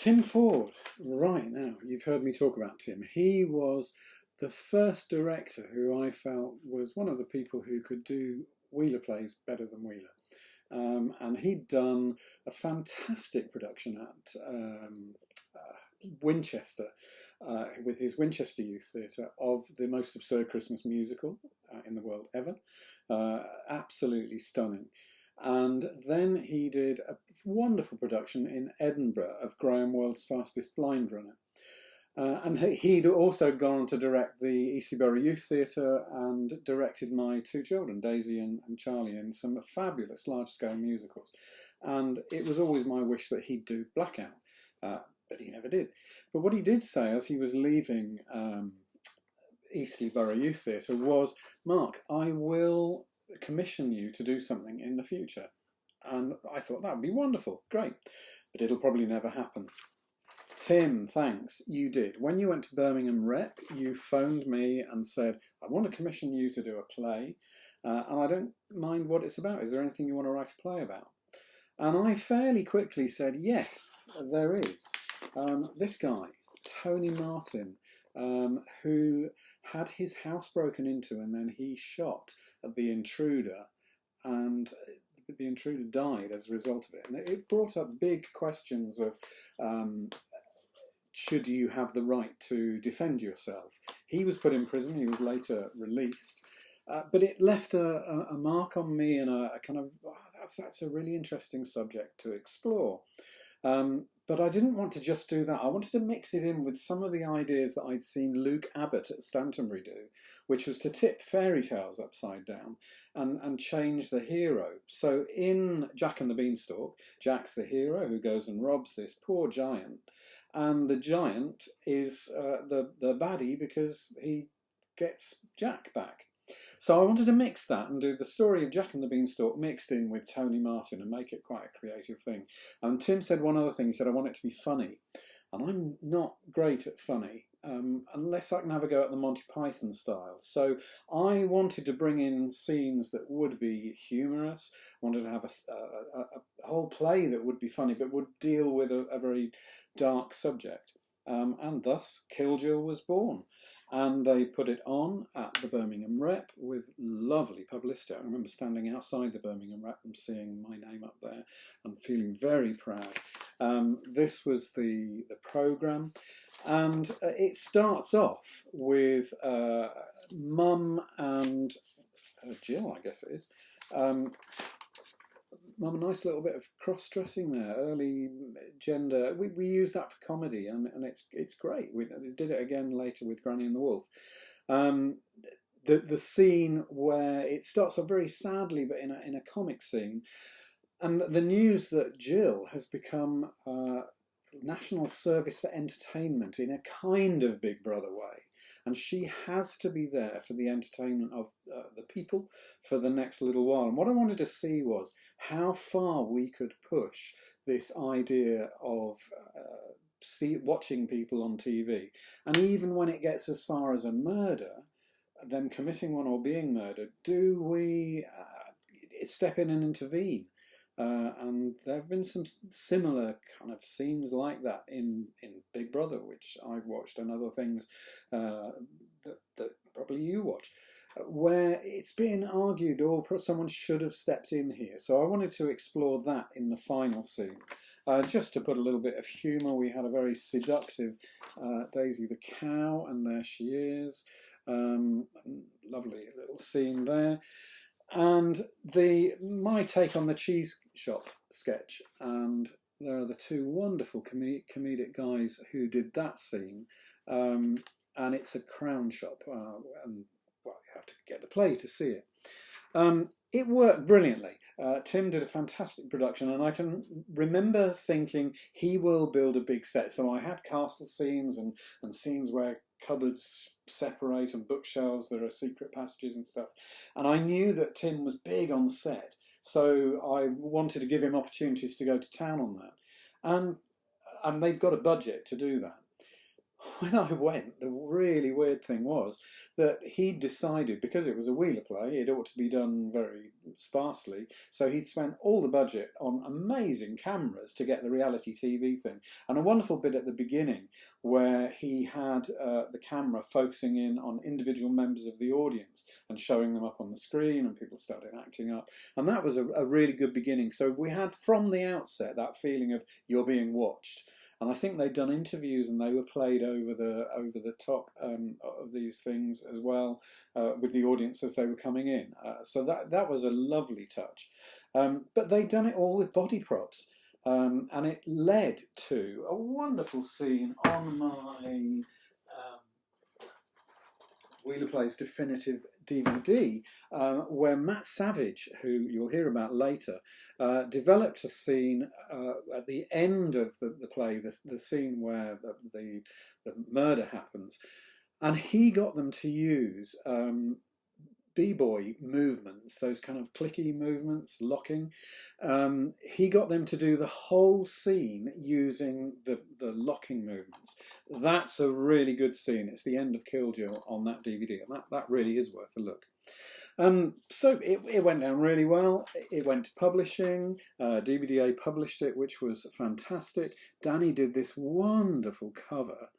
Tim Ford. Right, now, you've heard me talk about Tim. He was the first director who I felt was one of the people who could do Wheelerplays better than Wheeler. And he'd done a fantastic production at Winchester, with his Winchester Youth Theatre, of the most absurd Christmas musical in the world ever. Absolutely stunning. And then he did a wonderful production in Edinburgh of Graham World's Fastest Blind Runner. And he'd also gone on to direct the Eastleigh Youth Theatre and directed my two children, Daisy and Charlie, in some fabulous large-scale musicals. And it was always my wish that he'd do Blackout, but he never did. But what he did say as he was leaving Eastleigh Youth Theatre was, "Mark, I will commission you to do something in the future." And I thought that would be wonderful, great, but it'll probably never happen. Tim, thanks, you did. When you went to Birmingham Rep, you phoned me and said, "I want to commission you to do a play, and I don't mind what it's about. Is there anything you want to write a play about?" And I fairly quickly said, yes, there is. This guy, Tony Martin, who had his house broken into and then he shot at the intruder, and the intruder died as a result of it. And it brought up big questions of should you have the right to defend yourself? He was put in prison, he was later released, but it left a mark on me and a kind of, that's a really interesting subject to explore. But I didn't want to just do that. I wanted to mix it in with some of the ideas that I'd seen Luke Abbott at Stantonbury do, which was to tip fairy tales upside down and change the hero. So in Jack and the Beanstalk, Jack's the hero who goes and robs this poor giant, and the giant is the baddie because he gets Jack back. So I wanted to mix that and do the story of Jack and the Beanstalk mixed in with Tony Martin and make it quite a creative thing. And Tim said one other thing, he said, "I want it to be funny." And I'm not great at funny, unless I can have a go at the Monty Python style. So I wanted to bring in scenes that would be humorous. I wanted to have a whole play that would be funny, but would deal with a very dark subject. And thus Killjoy was born. And they put it on at the Birmingham Rep with lovely publicity. I remember standing outside the Birmingham Rep and seeing my name up there and feeling very proud. This was the programme, and it starts off with Mum and Jill, I guess it is. Mum, a nice little bit of cross-dressing there, early gender. We use that for comedy, and it's great. We did it again later with Granny and the Wolf. The scene where it starts off very sadly, but in a comic scene, and the news that Jill has become National Service for Entertainment in a kind of Big Brother way. And she has to be there for the entertainment of the people for the next little while. And what I wanted to see was how far we could push this idea of watching people on TV. And even when it gets as far as a murder, them committing one or being murdered, do we step in and intervene? And there have been some similar kind of scenes like that in Big Brother, which I've watched, and other things that probably you watch, where it's been argued, or someone should have stepped in here. So I wanted to explore that in the final scene. Just to put a little bit of humour, we had a very seductive Daisy the cow, and there she is. Lovely little scene there. And my take on the cheese shop sketch, and there are the two wonderful comedic guys who did that scene, and it's a crown shop, and well, you have to get the play to see it. It worked brilliantly. Tim did a fantastic production, and I can remember thinking he will build a big set. So I had castle scenes and scenes where cupboards separate and bookshelves, there are secret passages and stuff. And I knew that Tim was big on set, so I wanted to give him opportunities to go to town on that. And they've got a budget to do that. when I went, the really weird thing was that he decided, because it was a Wheeler play, it ought to be done very sparsely, so he'd spent all the budget on amazing cameras to get the reality TV thing. And a wonderful bit at the beginning where he had the camera focusing in on individual members of the audience and showing them up on the screen, and people started acting up. And that was a really good beginning. So we had from the outset that feeling of you're being watched. And I think they'd done interviews, and they were played over the top of these things as well, with the audience as they were coming in. So that was a lovely touch. But they'd done it all with body props, and it led to a wonderful scene on my Wheelerplays definitive DVD, where Matt Savage, who you'll hear about later, developed a scene at the end of the play, the scene where the murder happens, and he got them to use b-boy movements, those kind of clicky movements, locking. He got them to do the whole scene using the locking movements. That's a really good scene. It's the end of Killjoy on that DVD, and that really is worth a look. So it went down really well. It went to publishing. DVDA published it, which was fantastic. Danny did this wonderful cover,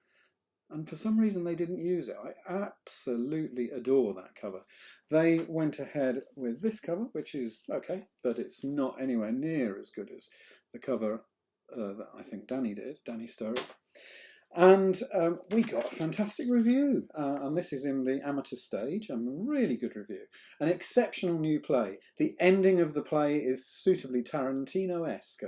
and for some reason they didn't use it. I absolutely adore that cover. They went ahead with this cover, which is okay, but it's not anywhere near as good as the cover that I think Danny did, Danny Sturrock. And we got a fantastic review, and this is in the amateur stage, a really good review. An exceptional new play. The ending of the play is suitably Tarantino-esque,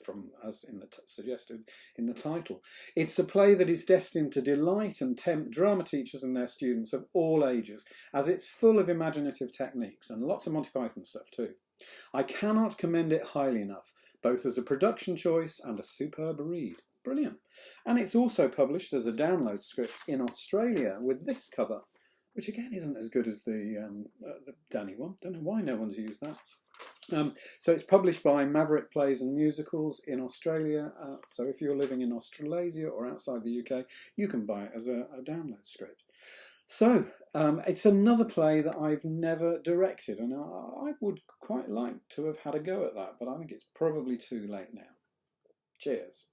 from as suggested in the title. It's a play that is destined to delight and tempt drama teachers and their students of all ages, as it's full of imaginative techniques and lots of Monty Python stuff too. I cannot commend it highly enough, both as a production choice and a superb read. Brilliant. And it's also published as a download script in Australia with this cover, which again isn't as good as the Danny one. Don't know why no one's used that. So it's published by Maverick Plays and Musicals in Australia. So if you're living in Australasia or outside the UK, you can buy it as a download script. So it's another play that I've never directed, and I would quite like to have had a go at that, but I think it's probably too late now. Cheers.